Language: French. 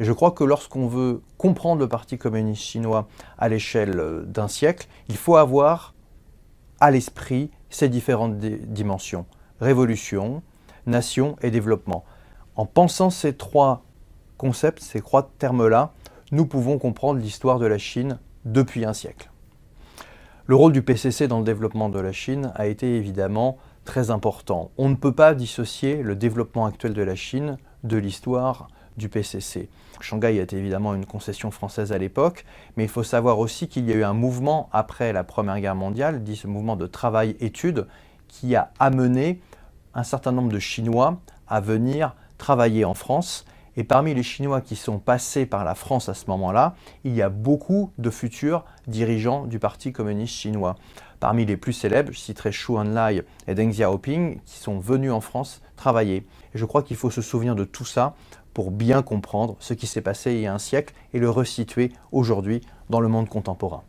Et je crois que lorsqu'on veut comprendre le Parti communiste chinois à l'échelle d'un siècle, il faut avoir à l'esprit ces différentes dimensions. Révolution, nation et développement. En pensant ces trois concepts, ces trois termes-là, nous pouvons comprendre l'histoire de la Chine depuis un siècle. Le rôle du PCC dans le développement de la Chine a été évidemment très important. On ne peut pas dissocier le développement actuel de la Chine de l'histoire du PCC. Shanghai était évidemment une concession française à l'époque, mais il faut savoir aussi qu'il y a eu un mouvement après la Première Guerre mondiale, dit ce mouvement de travail-études, qui a amené un certain nombre de Chinois à venir travailler en France. Et parmi les Chinois qui sont passés par la France à ce moment-là, il y a beaucoup de futurs dirigeants du Parti communiste chinois. Parmi les plus célèbres, je citerai Zhou Enlai et Deng Xiaoping, qui sont venus en France travailler. Et je crois qu'il faut se souvenir de tout ça pour bien comprendre ce qui s'est passé il y a un siècle et le resituer aujourd'hui dans le monde contemporain.